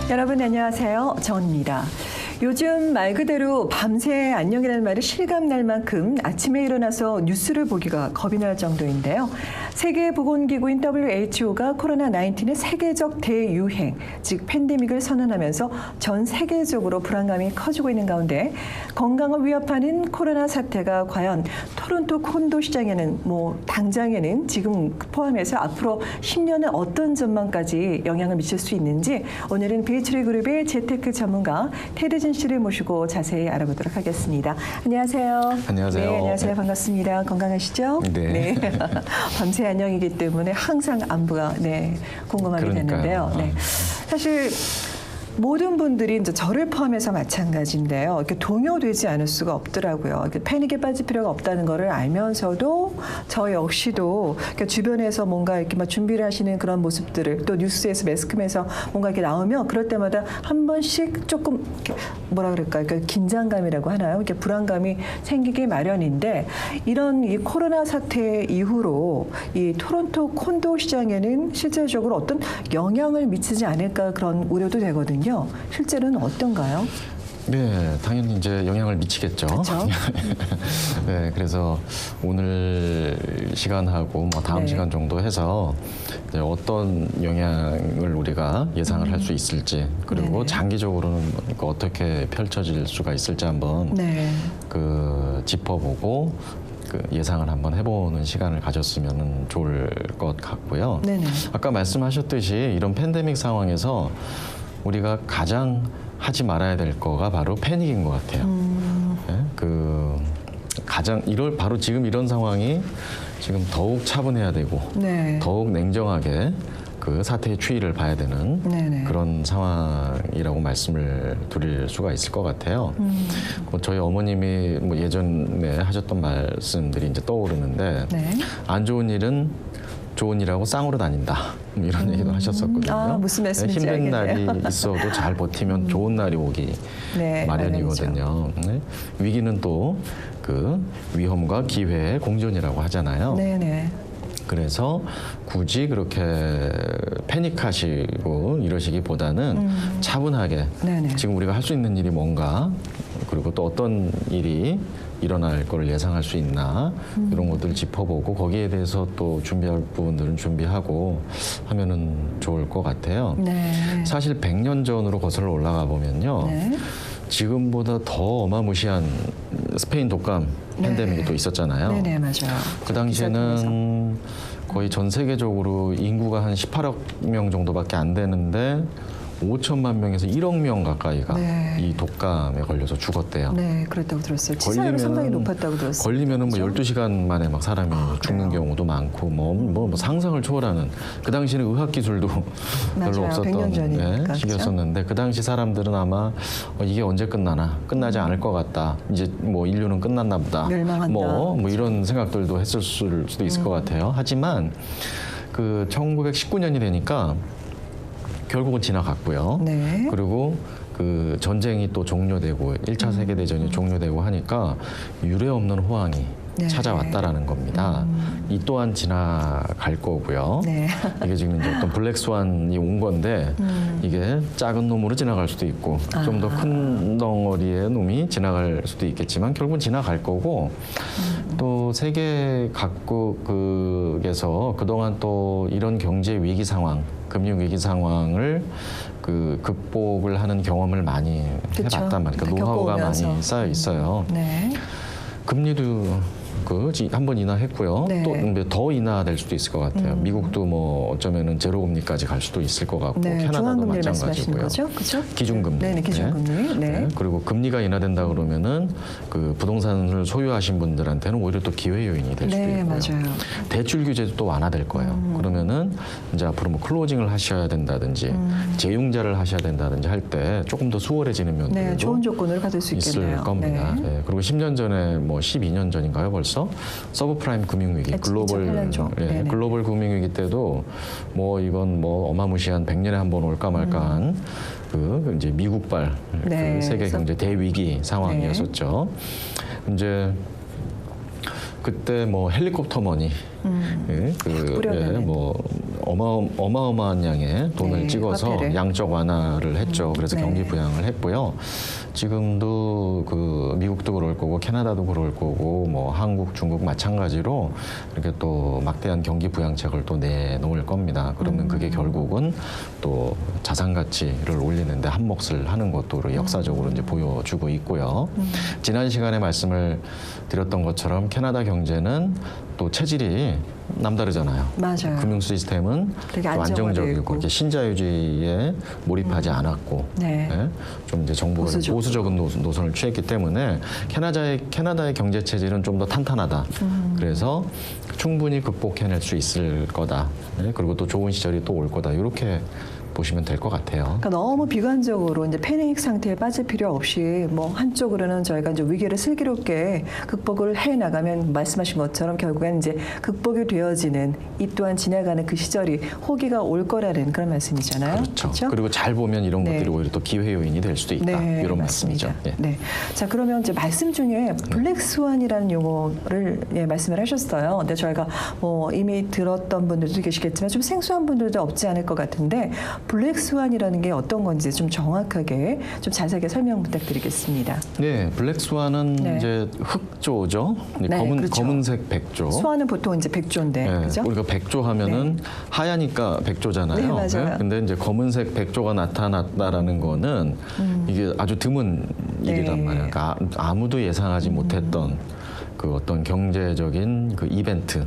여러분 안녕하세요. 정은입니다. 요즘 말 그대로 밤새 안녕이라는 말이 실감날 만큼 아침에 일어나서 뉴스를 보기가 겁이 날 정도인데요. 세계보건기구인 WHO가 코로나19의 세계적 대유행, 즉 팬데믹을 선언하면서 전 세계적으로 불안감이 커지고 있는 가운데 건강을 위협하는 코로나 사태가 과연 토론토 콘도 시장에는 당장에는 지금 포함해서 앞으로 10년은 어떤 전망까지 영향을 미칠 수 있는지 오늘은 비트리 그룹의 재테크 전문가 테드진 씨를 모시고 자세히 알아보도록 하겠습니다. 안녕하세요. 안녕하세요. 네, 안녕하세요. 반갑습니다. 건강하시죠? 네. 밤새 안녕이기 때문에 항상 안부가 궁금하게 되는데요. 네. 사실 모든 분들이 이제 저를 포함해서 마찬가지인데요. 이렇게 동요되지 않을 수가 없더라고요. 이렇게 패닉에 빠질 필요가 없다는 거를 알면서도 저 역시도 주변에서 뭔가 이렇게 막 준비를 하시는 그런 모습들을 또 뉴스에서 매스컴에서 뭔가 이렇게 나오면 그럴 때마다 한 번씩 조금 뭐라 그럴까요? 그러니까 긴장감이라고 하나요? 이렇게 불안감이 생기기 마련인데 이런 이 코로나 사태 이후로 이 토론토 콘도 시장에는 실질적으로 어떤 영향을 미치지 않을까 그런 우려도 되거든요. 실제로는 어떤가요? 네, 당연히 이제 영향을 미치겠죠. 그렇죠? 네, 그래서 오늘 시간하고 다음 시간 정도 해서 이제 어떤 영향을 우리가 예상을 할 수 있을지 그리고 장기적으로는 어떻게 펼쳐질 수가 있을지 한번 짚어보고 예상을 한번 해보는 시간을 가졌으면 좋을 것 같고요. 아까 말씀하셨듯이 이런 팬데믹 상황에서 우리가 가장 하지 말아야 될 거가 바로 패닉인 것 같아요. 바로 지금 이런 상황이 지금 더욱 차분해야 되고 더욱 냉정하게 그 사태의 추이를 봐야 되는 그런 상황이라고 말씀을 드릴 수가 있을 것 같아요. 저희 어머님이 예전에 하셨던 말씀들이 이제 떠오르는데 안 좋은 일은 좋은 일하고 쌍으로 다닌다. 이런 얘기도 하셨었거든요. 무슨 말씀인지 힘든 알겠네요. 날이 있어도 잘 버티면 좋은 날이 오기 마련이거든요. 위기는 또 그 위험과 기회의 공존이라고 하잖아요. 그래서 굳이 그렇게 패닉하시고 이러시기보다는 차분하게 지금 우리가 할 수 있는 일이 뭔가 그리고 또 어떤 일이 일어날 거를 예상할 수 있나 이런 것들을 짚어보고 거기에 대해서 또 준비할 부분들은 준비하고 하면은 좋을 것 같아요. 사실 100년 전으로 거슬러 올라가 보면요. 지금보다 더 어마무시한 스페인 독감 팬데믹이 또 있었잖아요. 맞아요. 그 당시에는 거의 전 세계적으로 인구가 한 18억 명 정도밖에 안 되는데 5천만 명에서 1억 명 가까이가 이 독감에 걸려서 죽었대요. 그랬다고 들었어요. 치사율이 상당히 높았다고 들었어요. 걸리면은 12시간 만에 막 사람이 죽는 경우도 많고 상상을 초월하는 그 당시에는 의학 기술도 별로 없었던 시기였었는데 그 당시 사람들은 아마 이게 언제 끝나나 끝나지 않을 것 같다. 이제 인류는 끝났나 보다. 멸망한다. 이런 생각들도 했을 수도 있을 것 같아요. 하지만 그 1919년이 되니까 결국은 지나갔고요. 그리고 그 전쟁이 또 종료되고 1차 세계대전이 종료되고 하니까 유례 없는 호황이 찾아왔다라는 겁니다. 이 또한 지나갈 거고요. 이게 지금 이제 어떤 블랙스완이 온 건데 이게 작은 놈으로 지나갈 수도 있고 좀 더 큰 덩어리의 놈이 지나갈 수도 있겠지만 결국은 지나갈 거고 또 세계 각국에서 그동안 또 이런 경제 위기 상황 금융 위기 상황을 극복을 하는 경험을 많이 해봤단 말이에요. 노하우가 많이 쌓여 있어요. 금리도 한번 인하했고요. 또 더 인하될 수도 있을 것 같아요. 미국도 어쩌면은 제로 금리까지 갈 수도 있을 것 같고 캐나다도 마찬가지고요. 그렇죠? 기준금리. 기준금리. 그리고 금리가 인하된다 그러면은 그 부동산을 소유하신 분들한테는 오히려 또 기회 요인이 될 수도 있고요. 맞아요. 대출 규제도 또 완화될 거예요. 그러면은 이제 앞으로 클로징을 하셔야 된다든지 재융자를 하셔야 된다든지 할 때 조금 더 수월해지는 면들도 좋은 조건을 받을 수 있겠네요. 있을 겁니다. 그리고 10년 전에 12년 전인가요 벌써 서브프라임 금융위기, 글로벌 금융위기 때도 이건 어마무시한 100년에 한 번 올까 말까한 이제 미국발 그 세계 경제 대위기 상황이었었죠. 이제 그때 헬리콥터 머니, 어마어마한 양의 돈을 네, 찍어서 화폐를. 양적 완화를 했죠. 그래서 네. 경기 부양을 했고요. 지금도 그 미국도 그럴 거고 캐나다도 그럴 거고 뭐 한국, 중국 마찬가지로 이렇게 또 막대한 경기 부양책을 또 내놓을 겁니다. 그러면 그게 결국은 또 자산 가치를 올리는데 한 몫을 하는 것도 역사적으로 이제 보여주고 있고요. 지난 시간에 말씀을 드렸던 것처럼 캐나다 경제는 또 체질이 남다르잖아요. 맞아요. 금융 시스템은 되게 또 안정화되어 안정적이고 있고. 이렇게 신자유주의에 몰입하지 않았고 네. 예? 좀 이제 정부가 보수적인 노선을 취했기 때문에 캐나다의 경제 체질은 좀 더 탄탄하다. 그래서 충분히 극복해낼 수 있을 거다. 예? 그리고 또 좋은 시절이 또 올 거다. 이렇게 보시면 될 것 같아요. 그러니까 너무 비관적으로 이제 패닉 상태에 빠질 필요 없이 뭐 한쪽으로는 저희가 이제 위기를 슬기롭게 극복을 해 나가면 말씀하신 것처럼 결국엔 이제 극복이 되어지는 이 또한 지나가는 그 시절이 호기가 올 거라는 그런 말씀이잖아요. 그렇죠. 그리고 잘 보면 이런 네. 것들이 오히려 또 기회 요인이 될 수도 있다. 네, 이런 맞습니다. 말씀이죠. 예. 네. 자, 그러면 이제 말씀 중에 블랙스완이라는 용어를 말씀을 하셨어요. 근데 저희가 뭐 이미 들었던 분들도 계시겠지만 좀 생소한 분들도 없지 않을 것 같은데 블랙스완이라는 게 어떤 건지 좀 정확하게 좀 자세하게 설명 부탁드리겠습니다. 네, 블랙스완은 네. 이제 흑조죠. 네, 그렇죠. 검은색 백조. 스완은 보통 이제 백조인데, 네, 그죠? 우리가 백조 하면은 하얗니까 백조잖아요. 네, 맞아요. 근데 이제 검은색 백조가 나타났다라는 거는 이게 아주 드문 일이란 말이에요. 그러니까 아무도 예상하지 못했던 그 어떤 경제적인 그 이벤트,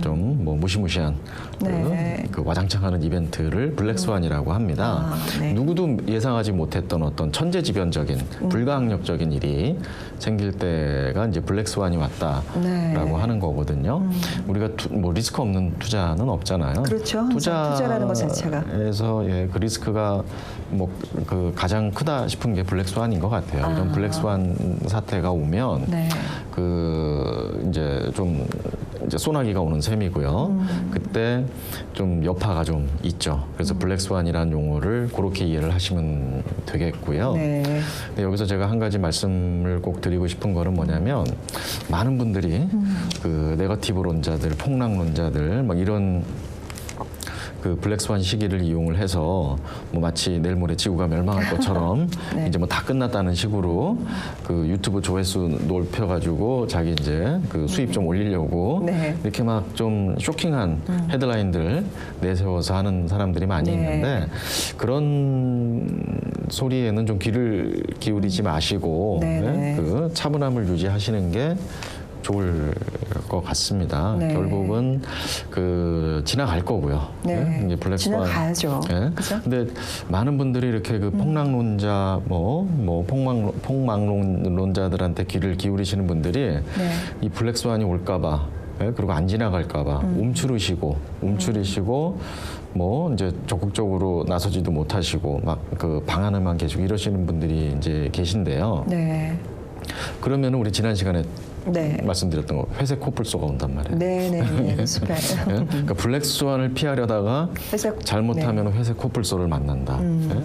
좀 뭐 무시무시한 네. 그 와장창하는 이벤트를 블랙스완이라고 합니다. 아, 네. 누구도 예상하지 못했던 어떤 천재지변적인 불가항력적인 일이 생길 때가 이제 블랙스완이 왔다라고 네. 하는 거거든요. 우리가 뭐 리스크 없는 투자는 없잖아요. 그렇죠. 항상 투자라는 것 자체가. 에서 예, 그 리스크가 뭐 그 가장 크다 싶은 게 블랙스완인 것 같아요. 이런 블랙스완 사태가 오면 네. 그 이제 좀 이제 소나기가 오는 셈이고요. 그때 좀 여파가 좀 있죠. 그래서 블랙스완이라는 용어를 그렇게 이해를 하시면 되겠고요. 네. 근데 여기서 제가 한 가지 말씀을 꼭 드리고 싶은 거는 뭐냐면 많은 분들이 그 네거티브론자들, 폭락론자들 막 이런 그 블랙스완 시기를 이용을 해서 뭐 마치 내일 모레 지구가 멸망할 것처럼 네. 이제 뭐 다 끝났다는 식으로 그 유튜브 조회수 높여가지고 자기 이제 그 수입 좀 올리려고 네. 이렇게 막 좀 쇼킹한 헤드라인들 내세워서 하는 사람들이 많이 네. 있는데 그런 소리에는 좀 귀를 기울이지 마시고 네, 네. 그 차분함을 유지하시는 게 좋을 것 같습니다. 네. 결국은 그 지나갈 거고요. 네. 이제 블랙스완. 지나가야죠. 예. 그죠? 근데 많은 분들이 이렇게 그 폭락론자 폭망론자들한테 귀를 기울이시는 분들이 네. 이 블랙스완이 올까봐 그리고 안 지나갈까봐 움츠리시고 뭐 이제 적극적으로 나서지도 못하시고 막 그 방안을만 계시고 이러시는 분들이 이제 계신데요. 네. 그러면은 우리 지난 시간에 네. 말씀드렸던 거 회색 코뿔소가 온단 말이에요. 네. super. 예? 그러니까 블랙스완을 피하려다가 회색- 잘못하면 회색 코뿔소를 만난다. 예?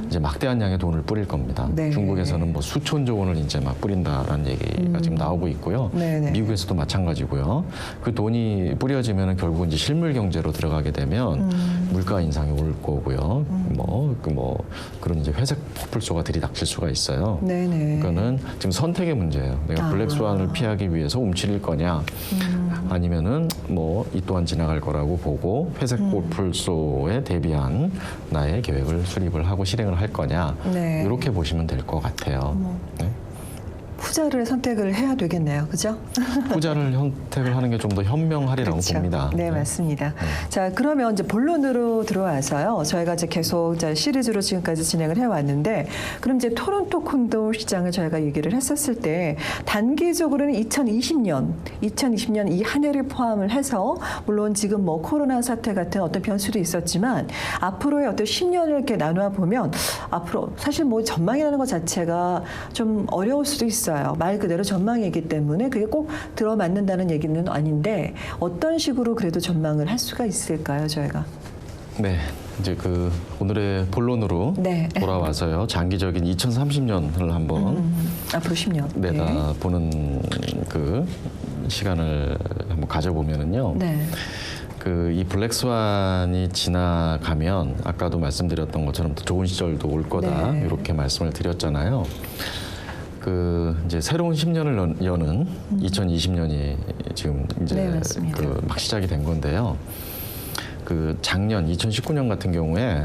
이제 막대한 양의 돈을 뿌릴 겁니다. 네. 중국에서는 뭐 수천조 원을 이제 막 뿌린다라는 얘기가 지금 나오고 있고요. 네네. 미국에서도 마찬가지고요. 그 돈이 뿌려지면 결국은 이제 실물 경제로 들어가게 되면 물가 인상이 올 거고요. 뭐 그런 이제 회색 코뿔소가 들이닥칠 수가 있어요. 네네. 그거는 지금 선택의 문제예요. 내가 블랙스완을 피하기 위해서 움츠릴 거냐, 아니면은 뭐 이 또한 지나갈 거라고 보고 회색 코뿔소에 대비한 나의 계획을 수립을 하고 실행을 할 거냐, 네. 이렇게 보시면 될 것 같아요. 네. 후자를 선택을 해야 되겠네요. 그죠? 후자를 선택을 하는 게 좀 더 현명하리라고 그렇죠. 봅니다. 네, 맞습니다. 자, 그러면 이제 본론으로 들어와서요. 저희가 이제 계속 이제 시리즈로 지금까지 진행을 해왔는데, 그럼 이제 토론토 콘도 시장을 저희가 얘기를 했었을 때, 단기적으로는 2020년 이 한 해를 포함을 해서, 물론 지금 뭐 코로나 사태 같은 어떤 변수도 있었지만, 앞으로의 어떤 10년을 이렇게 나누어 보면, 앞으로 사실 뭐 전망이라는 것 자체가 좀 어려울 수도 있어요. 말 그대로 전망이기 때문에 그게 꼭 들어맞는다는 얘기는 아닌데 어떤 식으로 그래도 전망을 할 수가 있을까요, 저희가? 네, 이제 그 오늘의 본론으로 네. 돌아와서요. 장기적인 2030년을 한번 앞으로 10년. 내다보는 그 시간을 한번 가져보면은요. 네. 그 그 이 블랙스완이 지나가면 아까도 말씀드렸던 것처럼 더 좋은 시절도 올 거다 네. 이렇게 말씀을 드렸잖아요. 그 이제 새로운 10년을 여는 2020년이 지금 이제 네, 맞습니다. 그 막 시작이 된 건데요. 그 작년 2019년 같은 경우에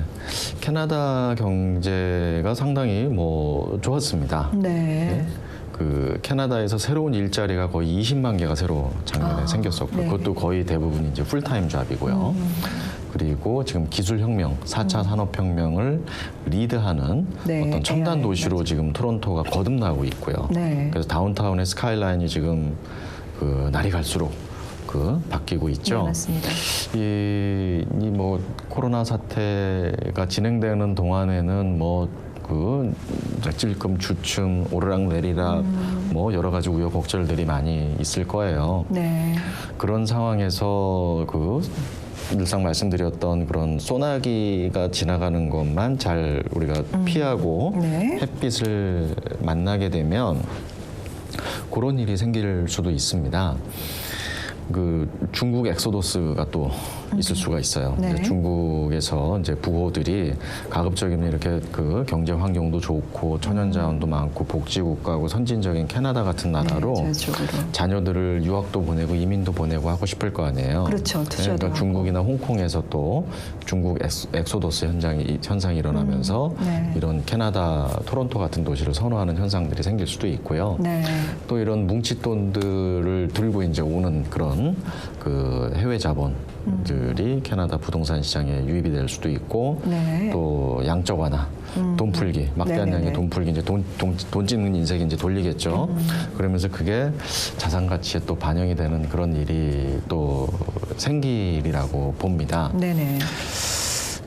캐나다 경제가 상당히 뭐 좋았습니다. 네. 그 캐나다에서 새로운 일자리가 거의 20만 개가 새로 작년에 생겼었고 네. 그것도 거의 대부분 이제 풀타임 잡이고요. 그리고 지금 기술혁명, 4차 산업혁명을 리드하는 네, 어떤 첨단 AI, 도시로 맞아요. 지금 토론토가 거듭나고 있고요. 네. 그래서 다운타운의 스카이라인이 지금 그 날이 갈수록 그 바뀌고 있죠. 네, 맞습니다. 이 뭐 코로나 사태가 진행되는 동안에는 뭐 그 찔끔 주춤 오르락 내리락 뭐 여러 가지 우여곡절들이 많이 있을 거예요. 네. 그런 상황에서 그 늘상 말씀드렸던 그런 소나기가 지나가는 것만 잘 우리가 피하고 네. 햇빛을 만나게 되면 그런 일이 생길 수도 있습니다. 그 중국 엑소도스가 또 있을 수가 있어요. 네. 이제 중국에서 이제 부호들이 가급적이면 이렇게 그 경제 환경도 좋고 천연자원도 많고 복지국가고 선진적인 캐나다 같은 나라로 네, 저쪽으로. 자녀들을 유학도 보내고 이민도 보내고 하고 싶을 거 아니에요. 그렇죠. 투자도 그러니까 하고. 중국이나 홍콩에서 또 중국 엑소도스 현상이 일어나면서 네. 이런 캐나다 토론토 같은 도시를 선호하는 현상들이 생길 수도 있고요. 네. 또 이런 뭉칫돈들을 들고 이제 오는 그런 그 해외 자본들이 캐나다 부동산 시장에 유입이 될 수도 있고 네. 또 양적 완화, 돈 풀기, 막대한 네네네. 양의 돈 풀기 이제 돈 찍는 인생이 이제 돌리겠죠. 그러면서 그게 자산 가치에 또 반영이 되는 그런 일이 또 생기리라고 봅니다. 네네.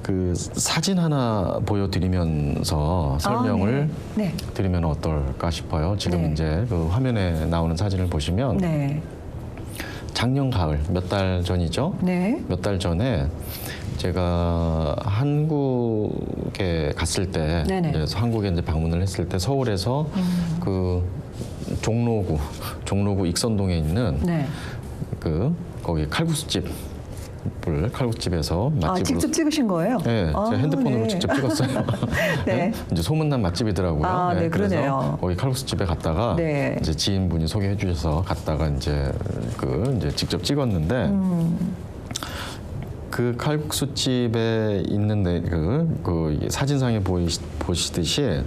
그 사진 하나 보여드리면서 설명을 네. 드리면 어떨까 싶어요. 지금 네. 이제 그 화면에 나오는 사진을 보시면 네. 작년 가을 몇 달 전이죠. 네. 몇 달 전에 제가 한국에 갔을 때, 네네. 이제 한국에 이제 방문을 했을 때 서울에서 그 종로구 익선동에 있는 네. 그 거기 칼국수집에서 맛집으로 아, 직접 찍으신 거예요? 네, 아, 제가 핸드폰으로 네. 직접 찍었어요. 네. 이제 소문난 맛집이더라고요. 아, 네, 그래서 그러네요. 거기 칼국수집에 갔다가 네. 이제 지인분이 소개해 주셔서 갔다가 이제 이제 직접 찍었는데 그 칼국수집에 있는데 그 사진상에 보시듯이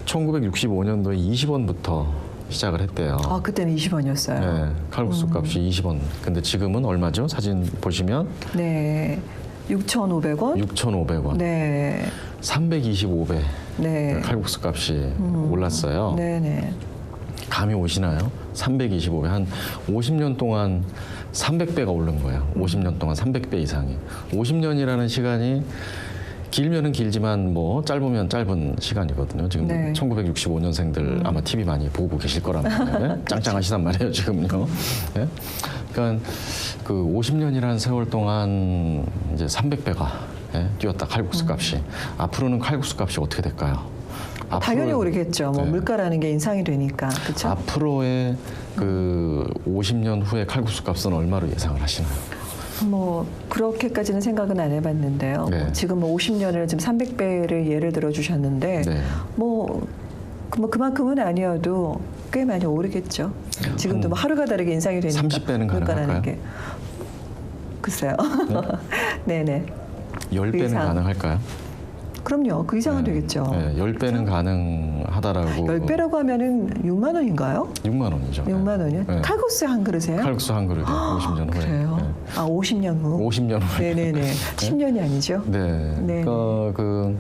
1965년도에 20원부터 시작을 했대요. 아, 그때는 20원이었어요. 네, 칼국수 값이 20원. 근데 지금은 얼마죠? 사진 보시면 네. 6,500원? 6,500원. 네. 325배 네. 칼국수 값이 올랐어요. 네네. 감이 오시나요? 325배. 한 50년 동안 300배가 오른 거예요. 50년 동안 300배 이상이. 50년이라는 시간이 길면은 길지만 뭐 짧으면 짧은 시간이거든요. 지금 네. 1965년생들 아마 TV 많이 보고 계실 거란 말이에요. 짱짱하시단 말이에요, 지금요. 네? 그러니까 그 50년이라는 세월 동안 이제 300배가 뛰었다, 칼국수 값이. 앞으로는 칼국수 값이 어떻게 될까요? 당연히 오르겠죠. 뭐 네. 물가라는 게 인상이 되니까. 그렇죠? 앞으로의 그 50년 후의 칼국수 값은 얼마로 예상을 하시나요? 뭐 그렇게까지는 생각은 안 해봤는데요. 네. 뭐 지금 뭐 50년을 지금 300배를 예를 들어 주셨는데 네. 뭐 그만큼은 아니어도 꽤 많이 오르겠죠. 지금도 뭐 하루가 다르게 인상이 되니까 30배는 물가라는 가능할까요? 게. 글쎄요. 네네. 10배는 이상. 가능할까요? 그럼요. 그 이상은 되겠죠. 네, 10배는 가능하다라고. 10배라고 하면은 6만 원인가요? 6만 원이죠. 6만 원이요? 네. 칼국수 한 그릇에요? 칼국수 한 그릇에 50년 후에. 그래요? 네. 아, 50년 후? 50년 후에. 네네네. 10년이 아니죠? 네. 네. 그러니까 그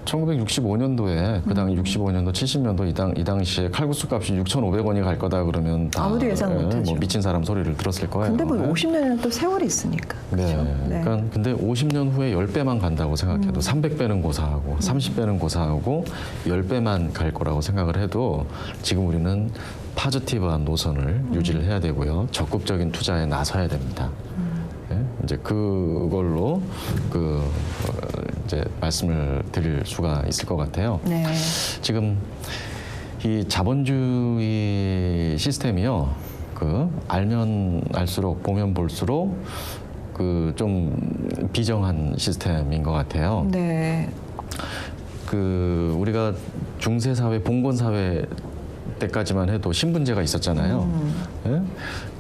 1965년도에 그 당 65년도, 70년도 이 당시에 칼국수 값이 6,500원이 갈 거다 그러면 다 아무도 예상 못하죠. 뭐 미친 사람 소리를 들었을 거예요. 근데 뭐 50년에는 또 세월이 있으니까. 네. 그렇죠? 네. 그러니까 근데 50년 후에 10배만 간다고 생각해도 300배는 고사하고 30배는 고사하고 10배만 갈 거라고 생각을 해도 지금 우리는 파지티브한 노선을 유지를 해야 되고요. 적극적인 투자에 나서야 됩니다. 네? 이제 그걸로 이제 말씀을 드릴 수가 있을 것 같아요. 네. 지금 이 자본주의 시스템이요. 알면 알수록 보면 볼수록 그 좀 비정한 시스템인 것 같아요. 네. 그 우리가 중세 사회, 봉건 사회 때까지만 해도 신분제가 있었잖아요. 예?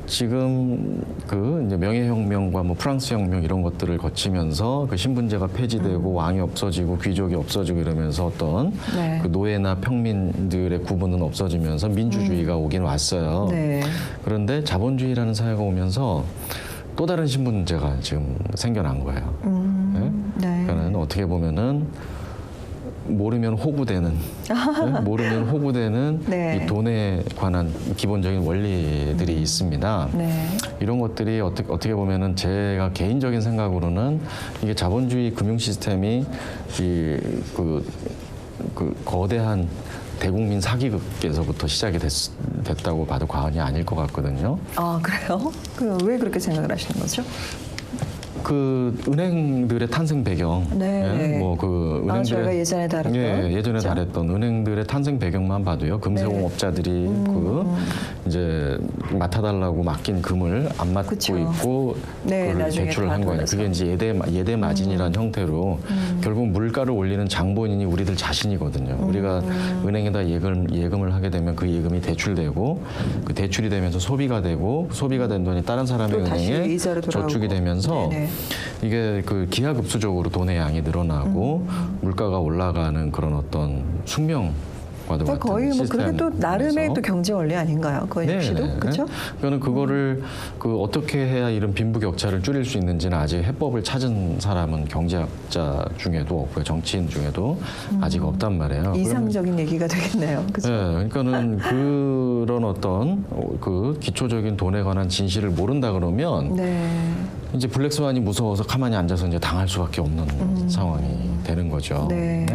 지금 그 이제 명예혁명과 뭐 프랑스 혁명 이런 것들을 거치면서 그 신분제가 폐지되고 왕이 없어지고 귀족이 없어지고 이러면서 어떤 네. 그 노예나 평민들의 구분은 없어지면서 민주주의가 오긴 왔어요. 네. 그런데 자본주의라는 사회가 오면서 또 다른 신분제가 지금 생겨난 거예요. 네. 그러니까 어떻게 보면은 모르면 호구되는, 네? 모르면 호구되는 네. 이 돈에 관한 기본적인 원리들이 있습니다. 네. 이런 것들이 어떻게 보면은 제가 개인적인 생각으로는 이게 자본주의 금융 시스템이 그 거대한 대국민 사기극에서부터 시작이 됐다고 봐도 과언이 아닐 것 같거든요. 아, 그래요? 왜 그렇게 생각을 하시는 거죠? 그 은행들의 탄생 배경, 네. 뭐 그 은행들의 저희가 예전에 다뤘던, 예전에 그렇죠? 다뤘던 은행들의 탄생 배경만 봐도요. 금세공업자들이 그 이제 맡아달라고 맡긴 금을 안 맡고 그쵸. 있고 네, 그걸 나중에 대출을 다 한 거예요. 돌려서. 그게 이제 예대 마진이라는 형태로 결국 물가를 올리는 장본인이 우리들 자신이거든요. 우리가 은행에다 예금을 하게 되면 그 예금이 대출되고 그 대출이 되면서 소비가 되고 소비가 된 돈이 다른 사람의 또 다시 은행에 이자로 돌아오고. 저축이 되면서 네네. 이게 그 기하급수적으로 돈의 양이 늘어나고 물가가 올라가는 그런 어떤 숙명과도 같은 거의 뭐 그게 또 나름의 또 경제 원리 아닌가요? 그거 역시도 그렇죠? 그거는 그거를 그 어떻게 해야 이런 빈부격차를 줄일 수 있는지는 아직 해법을 찾은 사람은 경제학자 중에도 없고요, 정치인 중에도 아직 없단 말이에요. 이상적인 얘기가 되겠네요. 그렇죠? 네, 그러니까는 그런 어떤 그 기초적인 돈에 관한 진실을 모른다 그러면 네. 이제 블랙스완이 무서워서 가만히 앉아서 이제 당할 수밖에 없는 상황이 되는 거죠. 네.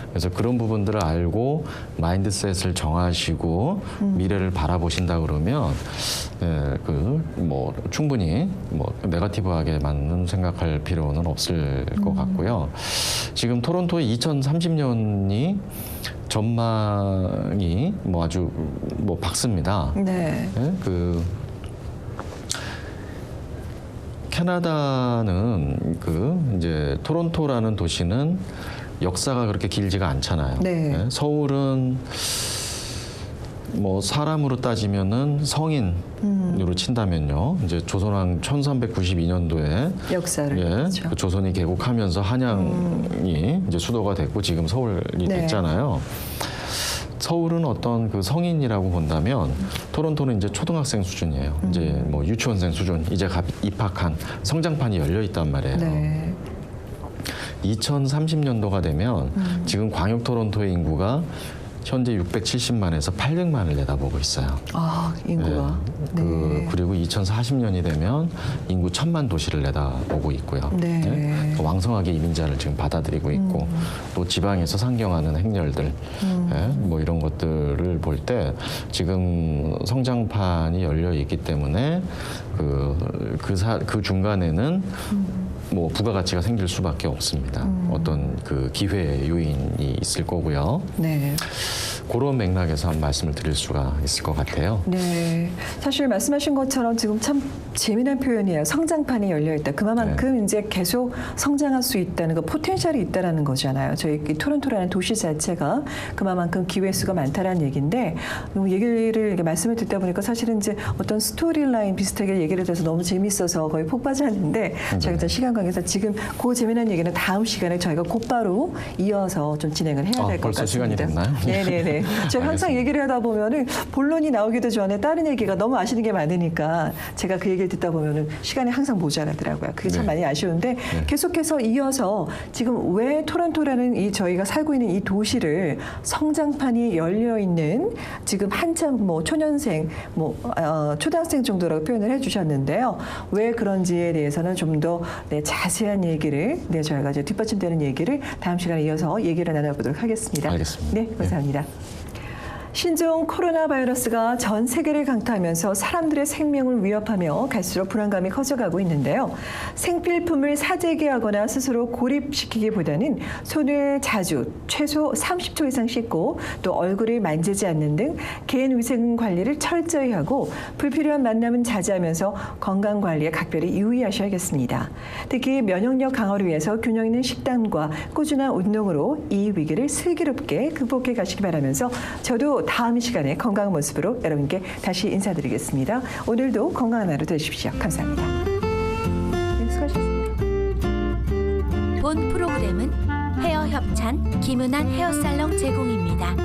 그래서 그런 부분들을 알고 마인드셋을 정하시고 미래를 바라보신다 그러면 그 뭐 충분히 뭐 네거티브하게 맞는 생각할 필요는 없을 것 같고요. 지금 토론토의 2030년이 전망이 뭐 아주 뭐 밝습니다. 네. 그 캐나다는 그 이제 토론토라는 도시는 역사가 그렇게 길지가 않잖아요. 네. 서울은 뭐 사람으로 따지면은 성인으로 친다면요. 이제 조선왕 1392년도에 역사를 그렇죠. 그 조선이 개국하면서 한양이 이제 수도가 됐고 지금 서울이 네. 됐잖아요. 서울은 어떤 그 성인이라고 본다면 토론토는 이제 초등학생 수준이에요. 이제 뭐 유치원생 수준, 이제 입학한 성장판이 열려 있단 말이에요. 네. 2030년도가 되면 지금 광역 토론토의 인구가 현재 670만에서 800만을 내다보고 있어요. 아, 인구가. 네. 그리고 2040년이 되면 인구 1000만 도시를 내다보고 있고요. 네. 왕성하게 이민자를 지금 받아들이고 있고 또 지방에서 상경하는 행렬들 뭐 이런 것들을 볼 때 지금 성장판이 열려 있기 때문에 그 중간에는 뭐 부가가치가 생길 수밖에 없습니다. 어떤 그 기회 요인이 있을 거고요. 네. 그런 맥락에서 한 말씀을 드릴 수가 있을 것 같아요. 네. 사실 말씀하신 것처럼 지금 참 재미난 표현이에요. 성장판이 열려 있다. 그만큼 이제 계속 성장할 수 있다는 거, 포텐셜이 있다라는 거잖아요. 저희 토론토라는 도시 자체가 그만큼 기회 수가 많다라는 얘기인데, 얘기를 이렇게 말씀을 듣다 보니까 사실은 이제 어떤 스토리라인 비슷하게 얘기를 해서 너무 재밌어서 거의 폭 빠졌는데 저희가 시간 관계에서 지금 그 재미난 얘기는 다음 시간에 저희가 곧바로 이어서 좀 진행을 해야 될 것 벌써 시간이 같습니다. 됐나요? 네네네. 제가 항상 얘기를 하다 보면은 본론이 나오기도 전에 다른 얘기가 너무 아시는 게 많으니까 제가 그 얘기를 듣다 보면은 시간이 항상 모자라더라고요. 그게 참 많이 아쉬운데 계속해서 이어서 지금 왜 토론토라는 이 저희가 살고 있는 이 도시를 성장판이 열려 있는 지금 한참 뭐 초년생, 뭐 초등학생 정도라고 표현을 해주셨는데요. 왜 그런지에 대해서는 좀 더 자세한 얘기를 저희가 이제 뒷받침되는 얘기를 다음 시간에 이어서 얘기를 나눠보도록 하겠습니다. 알겠습니다. 네, 감사합니다. 신종 코로나 바이러스가 전 세계를 강타하면서 사람들의 생명을 위협하며 갈수록 불안감이 커져가고 있는데요. 생필품을 사재기하거나 스스로 고립시키기보다는 손을 자주 최소 30초 이상 씻고 또 얼굴을 만지지 않는 등 개인 위생 관리를 철저히 하고 불필요한 만남은 자제하면서 건강 관리에 각별히 유의하셔야겠습니다. 특히 면역력 강화를 위해서 균형 있는 식단과 꾸준한 운동으로 이 위기를 슬기롭게 극복해 가시기 바라면서 저도 다음 시간에 건강한 모습으로 여러분께 다시 인사드리겠습니다. 오늘도 건강한 하루 되십시오. 감사합니다. 네, 수고하셨습니다. 본 프로그램은 헤어 협찬 김은한 헤어살롱 제공입니다.